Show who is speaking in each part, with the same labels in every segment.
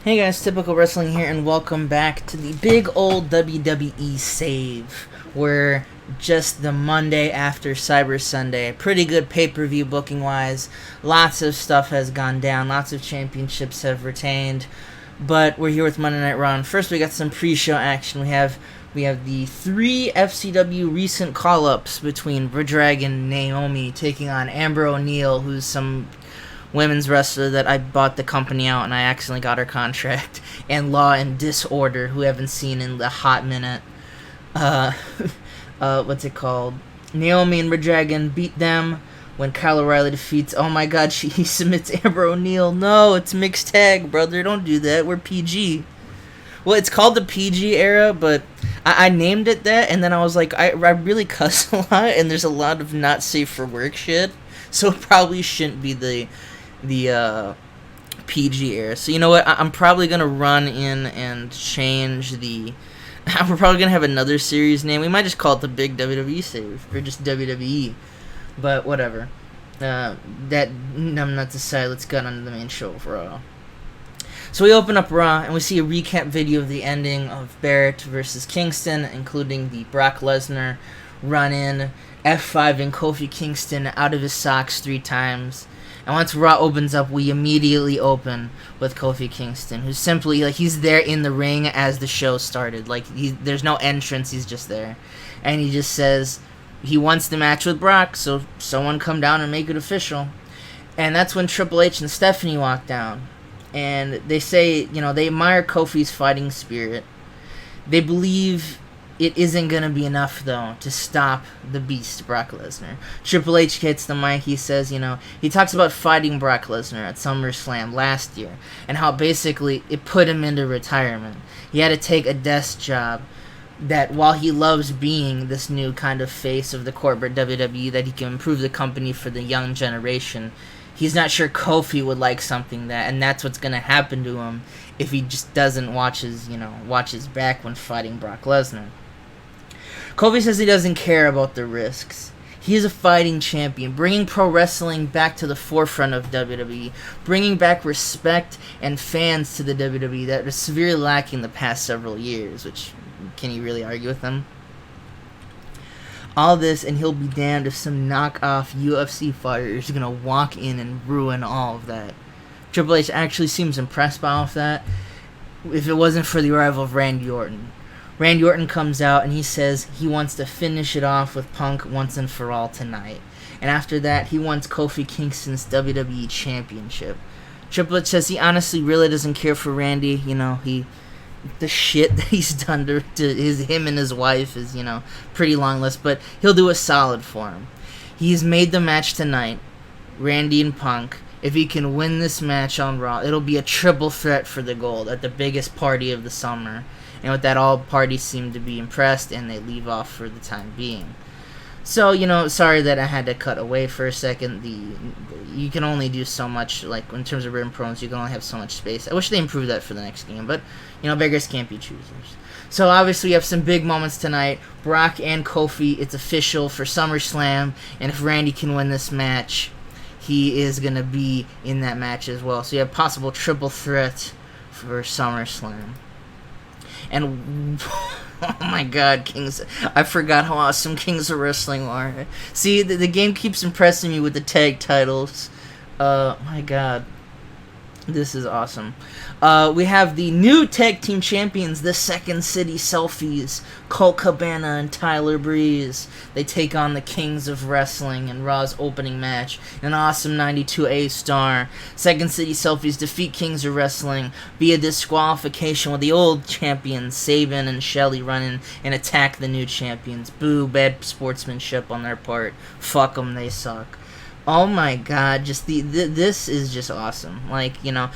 Speaker 1: Hey guys, Typical Wrestling here, and welcome back to the big old WWE save. We're just the Monday after Cyber Sunday. Pretty good pay-per-view booking-wise. Lots of stuff has gone down. Lots of championships have retained. But we're here with Monday Night Raw. And first, we got some pre-show action. We have the three FCW recent call-ups between Dragon and Naomi taking on Amber O'Neil, who's some women's wrestler that I bought the company out and I accidentally got her contract, and Law and Disorder, who I haven't seen in a hot minute. What's it called? Naomi and Dragon beat them when Kyle O'Reilly defeats, oh my god, he submits Amber O'Neil. No, it's mixed tag, brother, don't do that, we're PG. Well, it's called the PG era, but I named it that, and then I was like, I really cuss a lot, and there's a lot of not safe for work shit, so it probably shouldn't be the PG era. So you know what? I'm probably gonna run in and change the. We're probably gonna have another series name. We might just call it the Big WWE Save or just WWE. But whatever. That numbnuts aside, let's get on to the main show of Raw. So we open up Raw and we see a recap video of the ending of Barrett versus Kingston, including the Brock Lesnar run-in, F5 Kofi Kingston out of his socks 3 times. And once Raw opens up, we immediately open with Kofi Kingston, who's simply, like, he's there in the ring as the show started. Like, there's no entrance, he's just there. And he just says he wants the match with Brock, so someone come down and make it official. And that's when Triple H and Stephanie walk down. And they say, you know, they admire Kofi's fighting spirit. They believe it isn't going to be enough, though, to stop the beast, Brock Lesnar. Triple H hits the mic. He says, you know, he talks about fighting Brock Lesnar at SummerSlam last year and how basically it put him into retirement. He had to take a desk job that while he loves being this new kind of face of the corporate WWE, that he can improve the company for the young generation, he's not sure Kofi would like something that, and that's what's going to happen to him if he just doesn't watch his back when fighting Brock Lesnar. Kofi says he doesn't care about the risks. He is a fighting champion, bringing pro wrestling back to the forefront of WWE, bringing back respect and fans to the WWE that was severely lacking the past several years, which, can you really argue with him? All this, and he'll be damned if some knockoff UFC fighter is going to walk in and ruin all of that. Triple H actually seems impressed by all of that, if it wasn't for the arrival of Randy Orton. Randy Orton comes out and he says he wants to finish it off with Punk once and for all tonight. And after that, he wants Kofi Kingston's WWE Championship. Triple H says he honestly really doesn't care for Randy. You know, the shit that he's done to him and his wife is, you know, pretty long list, but he'll do a solid for him. He's made the match tonight, Randy and Punk. If he can win this match on Raw, it'll be a triple threat for the gold at the biggest party of the summer. And with that, all parties seem to be impressed, and they leave off for the time being. So, you know, sorry that I had to cut away for a second. You can only do so much, like, in terms of written promos, you can only have so much space. I wish they improved that for the next game, but, you know, beggars can't be choosers. So, obviously, we have some big moments tonight. Brock and Kofi, it's official for SummerSlam, and if Randy can win this match, he is going to be in that match as well. So, you have possible triple threat for SummerSlam. And oh my god, Kings! I forgot how awesome Kings of Wrestling are. See, the game keeps impressing me with the tag titles. My god, this is awesome. We have the new tag team champions, the Second City Selfies, Colt Cabana and Tyler Breeze. They take on the Kings of Wrestling in Raw's opening match. An awesome 92A star. Second City Selfies defeat Kings of Wrestling via disqualification with the old champions, Sabin and Shelley, run in and attack the new champions. Boo, bad sportsmanship on their part. Fuck them, they suck. Oh my god, just this is just awesome. Like, you know,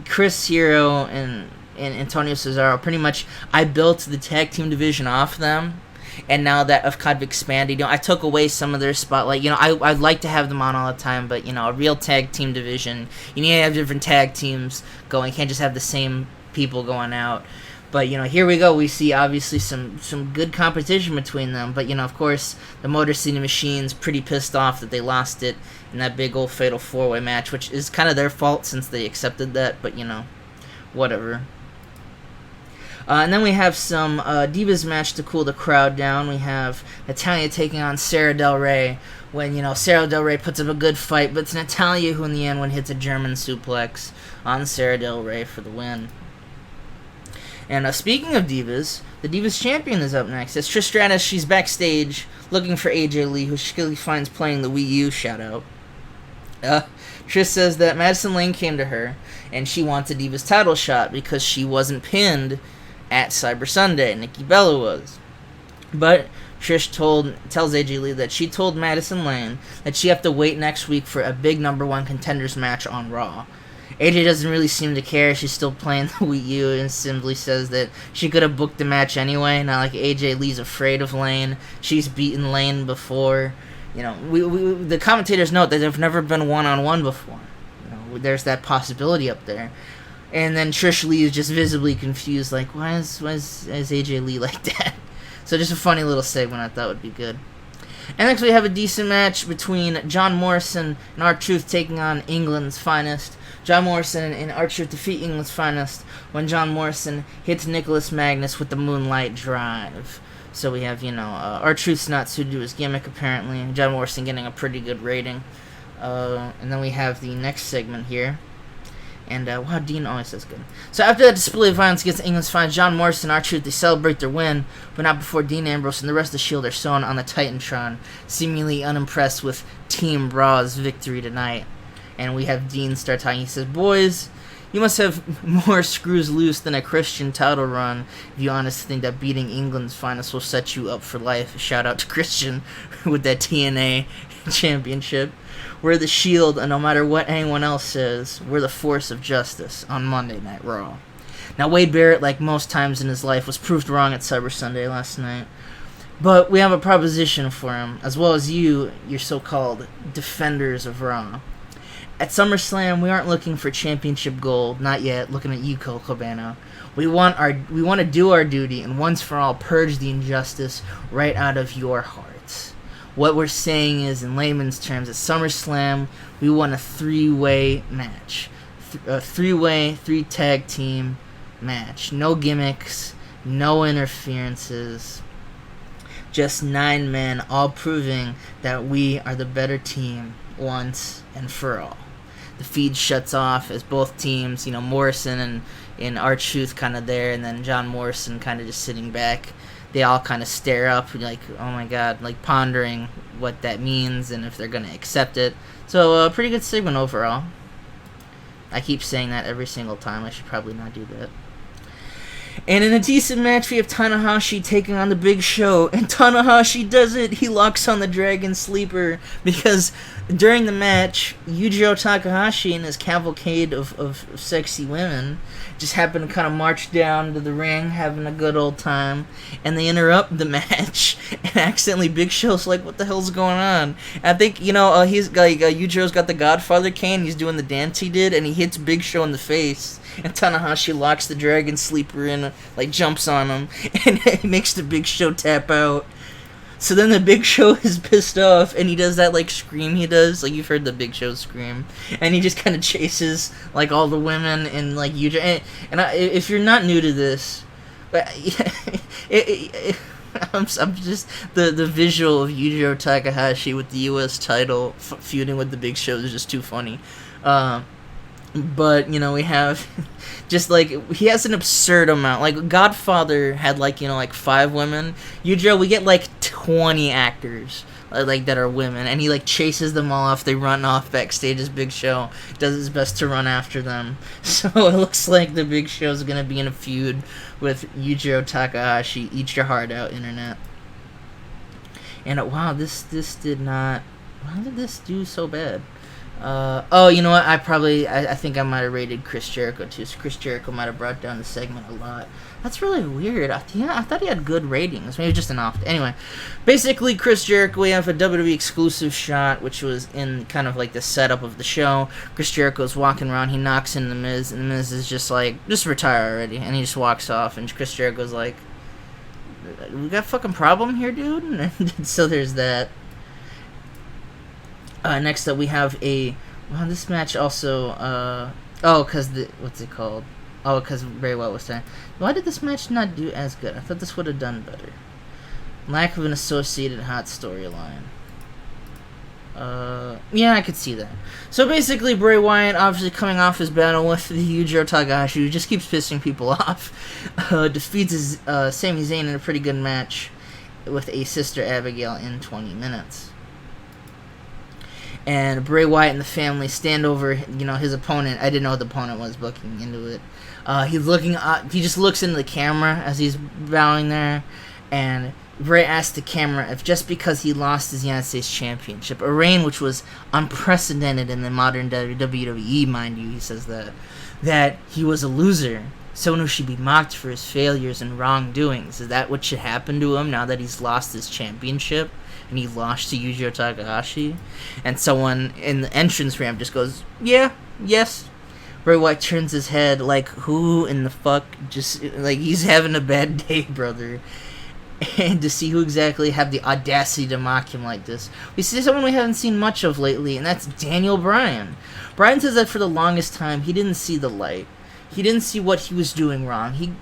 Speaker 1: Chris Hero and Antonio Cesaro, pretty much, I built the tag team division off them, and now that I've kind of expanded, you know, I took away some of their spotlight. You know, I'd like to have them on all the time, but, you know, a real tag team division, you need to have different tag teams going. You can't just have the same people going out. But, you know, here we go. We see, obviously, some good competition between them. But, you know, of course, the Motor City Machine's pretty pissed off that they lost it in that big old Fatal 4-Way match, which is kind of their fault since they accepted that. But, you know, whatever. And then we have some Divas match to cool the crowd down. We have Natalia taking on Sara Del Rey. When, Sara Del Rey puts up a good fight, but it's Natalia who in the end hits a German suplex on Sara Del Rey for the win. And speaking of Divas, the Divas Champion is up next. It's Trish Stratus. She's backstage looking for AJ Lee, who she finds playing the Wii U, shout out. Trish says that Madison Lane came to her, and she wants a Divas title shot because she wasn't pinned at Cyber Sunday. Nikki Bella was. But Trish tells AJ Lee that she told Madison Lane that she have to wait next week for a big #1 contenders match on Raw. AJ doesn't really seem to care. She's still playing the Wii U and simply says that she could have booked the match anyway. Not like AJ Lee's afraid of Lane. She's beaten Lane before. The commentators note that they've never been one-on-one before. There's that possibility up there. And then Trish Lee is just visibly confused, like, why is AJ Lee like that? So just a funny little segment I thought would be good. And next we have a decent match between John Morrison and RTruth taking on England's finest. John Morrison and RTruth defeat England's finest when John Morrison hits Nicholas Magnus with the Moonlight Drive. So we have, RTruth's not suited to his gimmick apparently. John Morrison getting a pretty good rating. And then we have the next segment here. And, wow, Dean always does good. So after that display of violence against England's finest, John Morrison and RTruth, they celebrate their win, but not before Dean Ambrose and the rest of the Shield are sewn on the Titantron, seemingly unimpressed with Team Raw's victory tonight. And we have Dean start talking. He says, boys, you must have more screws loose than a Christian title run if you honestly think that beating England's finest will set you up for life. Shout out to Christian with that TNA championship. We're the Shield, and no matter what anyone else says, we're the force of justice on Monday Night Raw. Now, Wade Barrett, like most times in his life, was proved wrong at Cyber Sunday last night. But we have a proposition for him, as well as your so-called defenders of Raw. At SummerSlam, we aren't looking for championship gold, not yet, looking at you, Cole Cabana. We want to do our duty and once for all purge the injustice right out of your hearts. What we're saying is, in layman's terms, at SummerSlam, we want a three-way match. A three-way, three-tag team match. No gimmicks, no interferences. Just 9 men, all proving that we are the better team once and for all. The feed shuts off as both teams, Morrison and RTruth kind of there, and then John Morrison kind of just sitting back. They all kind of stare up, like, oh my god, like pondering what that means and if they're going to accept it. So, pretty good segment overall. I keep saying that every single time. I should probably not do that. And in a decent match, we have Takahashi taking on the Big Show. And Takahashi does it. He locks on the Dragon Sleeper. Because during the match, Yujiro Takahashi and his cavalcade of sexy women just happen to kind of march down to the ring, having a good old time. And they interrupt the match. And accidentally, Big Show's like, what the hell's going on? And I think, he's like, Yujiro's got the Godfather cane. He's doing the dance he did. And he hits Big Show in the face. And Tanahashi locks the Dragon Sleeper in, like, jumps on him, and he makes the Big Show tap out. So then the Big Show is pissed off, and he does that, like, scream he does. Like, you've heard the Big Show scream. And he just kind of chases, like, all the women, and, like, if you're not new to this, but I'm just, the visual of Yujiro Takahashi with the U.S. title feuding with the Big Show is just too funny. But, we have just, like, he has an absurd amount. Like, Godfather had, like, 5 women. Yujiro, we get, like, 20 actors, like, that are women. And he, like, chases them all off. They run off backstage as Big Show. Does his best to run after them. So it looks like the Big Show's going to be in a feud with Yujiro Takahashi. Eat your heart out, Internet. And, wow, this did not... How did this do so bad? You know what? I think I might have rated Chris Jericho too. So Chris Jericho might have brought down the segment a lot. That's really weird. I thought he had good ratings. Maybe just an off. Anyway, basically, Chris Jericho, we have a WWE exclusive shot, which was in kind of like the setup of the show. Chris Jericho's walking around. He knocks in The Miz, and The Miz is just like, just retire already. And he just walks off, and Chris Jericho's like, we got a fucking problem here, dude? And so there's that. Next up, we have this match also, because what's it called? Oh, because Bray Wyatt was saying, why did this match not do as good? I thought this would have done better. Lack of an associated hot storyline. Yeah, I could see that. So basically, Bray Wyatt, obviously coming off his battle with the Yujiro Takahashi, who just keeps pissing people off, defeats Sami Zayn in a pretty good match with a Sister Abigail in 20 minutes. And Bray Wyatt and the family stand over, his opponent. I didn't know what the opponent was looking into it. He just looks into the camera as he's bowing there, and Bray asked the camera if just because he lost his United States Championship, a reign which was unprecedented in the modern WWE, mind you, he says that he was a loser, someone who should be mocked for his failures and wrongdoings. Is that what should happen to him now that he's lost his championship and he lost to Yujiro Takahashi? And someone in the entrance ramp just goes, yeah, yes. Bray Wyatt turns his head like, who in the fuck? Just like he's having a bad day, brother. And to see who exactly have the audacity to mock him like this. We see someone we haven't seen much of lately, and that's Daniel Bryan. Bryan says that for the longest time, he didn't see the light. He didn't see what he was doing wrong. He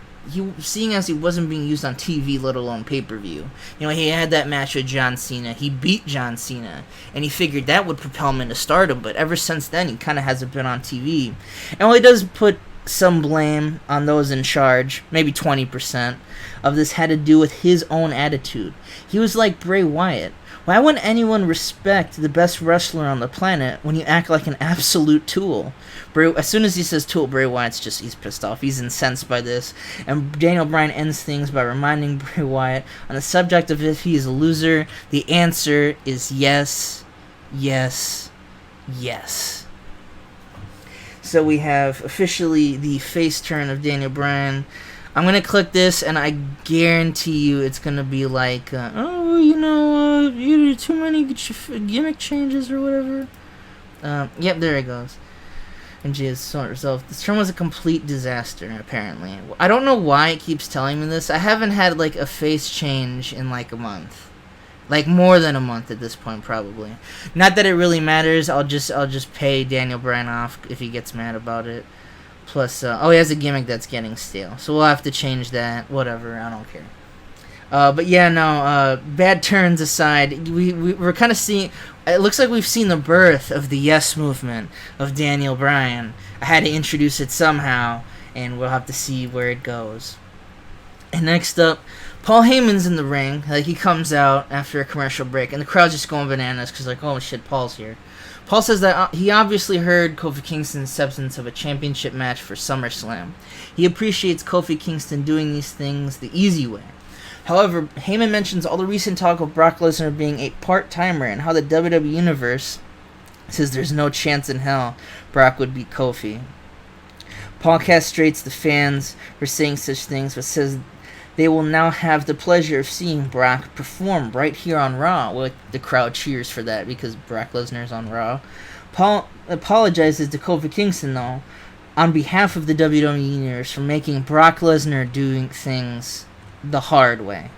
Speaker 1: seeing as he wasn't being used on TV, let alone pay-per-view. He had that match with John Cena. He beat John Cena, and he figured that would propel him into stardom, but ever since then, he kind of hasn't been on TV. And while he does put some blame on those in charge, maybe 20% of this had to do with his own attitude. He was like Bray Wyatt. Why wouldn't anyone respect the best wrestler on the planet when you act like an absolute tool? As soon as he says tool, Bray Wyatt's he's pissed off. He's incensed by this. And Daniel Bryan ends things by reminding Bray Wyatt on the subject of if he is a loser, the answer is yes, yes, yes. So we have officially the face turn of Daniel Bryan. I'm going to click this, and I guarantee you it's going to be like, you do too many gimmick changes or whatever. Yep, there it goes. And she has sold herself. This turn was a complete disaster, apparently. I don't know why it keeps telling me this. I haven't had, a face change in, a month. More than a month at this point, probably. Not that it really matters. I'll just pay Daniel Bryan off if he gets mad about it. Plus, he has a gimmick that's getting stale. So we'll have to change that. Whatever, I don't care. But yeah, no, bad turns aside, we're kind of seeing, it looks like we've seen the birth of the yes movement of Daniel Bryan. I had to introduce it somehow, and we'll have to see where it goes. And next up, Paul Heyman's in the ring. He comes out after a commercial break, and the crowd's just going bananas because, oh shit, Paul's here. Paul says that he obviously heard Kofi Kingston's acceptance of a championship match for SummerSlam. He appreciates Kofi Kingston doing these things the easy way. However, Heyman mentions all the recent talk of Brock Lesnar being a part-timer and how the WWE Universe says there's no chance in hell Brock would beat Kofi. Paul castrates the fans for saying such things, but says they will now have the pleasure of seeing Brock perform right here on Raw. Well, the crowd cheers for that because Brock Lesnar's on Raw. Paul apologizes to Kofi Kingston, though, on behalf of the WWE Universe for making Brock Lesnar doing things the hard way.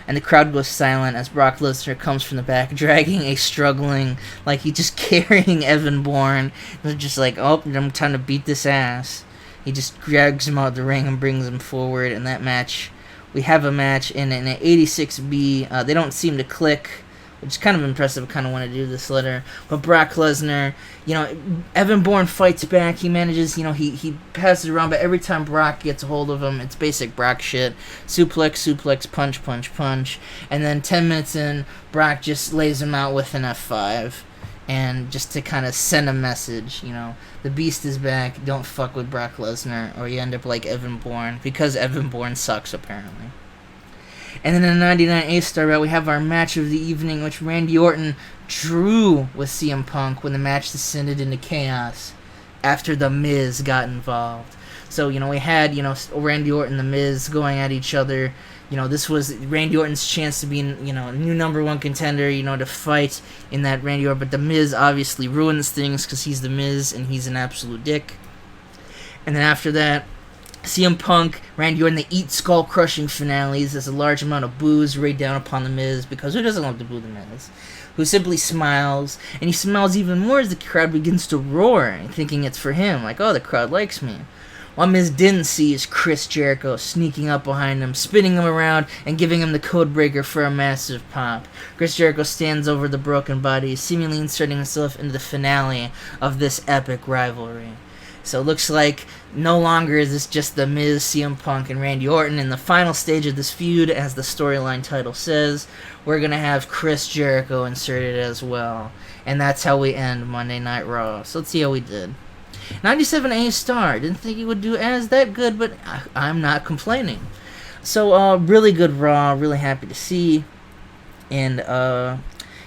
Speaker 1: And the crowd goes silent as Brock Lesnar comes from the back, dragging a struggling, he's just carrying Evan Bourne. They're just I'm trying to beat this ass. He just drags him out of the ring and brings him forward. In that match, we have a match in an 86B. They don't seem to click, which is kind of impressive. I kind of want to do this later. But Brock Lesnar, Evan Bourne fights back. He manages, he passes around, but every time Brock gets a hold of him, it's basic Brock shit. Suplex, punch, punch, punch. And then 10 minutes in, Brock just lays him out with an F5. And just to kind of send a message, the Beast is back, don't fuck with Brock Lesnar, or you end up like Evan Bourne, because Evan Bourne sucks, apparently. And then in the 99 A-Star bout, we have our match of the evening, which Randy Orton drew with CM Punk when the match descended into chaos after The Miz got involved. So, we had, Randy Orton and The Miz going at each other. This was Randy Orton's chance to be, a new number one contender, to fight in that Randy Orton. But The Miz obviously ruins things because he's The Miz and he's an absolute dick. And then after that, CM Punk, Randy Orton, they eat skull-crushing finales. There's a large amount of boos rained down upon The Miz, because who doesn't love to boo The Miz? Who simply smiles, and he smiles even more as the crowd begins to roar, thinking it's for him, the crowd likes me. What Miz didn't see is Chris Jericho sneaking up behind him, spinning him around, and giving him the codebreaker for a massive pop. Chris Jericho stands over the broken body, seemingly inserting himself into the finale of this epic rivalry. So it looks like no longer is this just the Miz, CM Punk, and Randy Orton. In the final stage of this feud, as the storyline title says, we're going to have Chris Jericho inserted as well. And that's how we end Monday Night Raw. So let's see how we did. 97 A-star. Didn't think he would do as that good, but I'm not complaining. So, really good Raw. Really happy to see. And,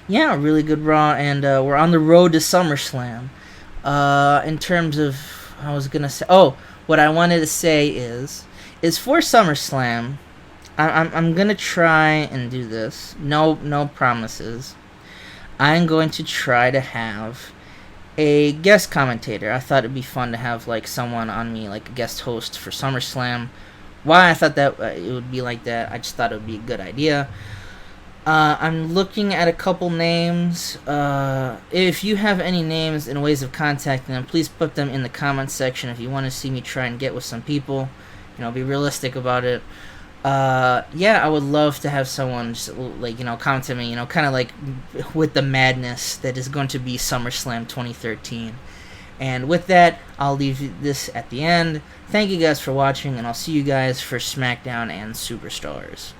Speaker 1: yeah, really good Raw. And we're on the road to SummerSlam. In terms of, I was going to say, what I wanted to say is for SummerSlam, I'm going to try and do this. No promises. I'm going to try to have a guest commentator. I thought it'd be fun to have like someone on me, like a guest host for SummerSlam. Why I thought that it would be like that, I just thought it would be a good idea. I'm looking at a couple names. If you have any names and ways of contacting them, please put them in the comments section if you want to see me try and get with some people. Be realistic about it. Yeah, I would love to have someone just, like, comment to me, kind of like with the madness that is going to be SummerSlam 2013. And with that, I'll leave this at the end. Thank you guys for watching, and I'll see you guys for SmackDown and Superstars.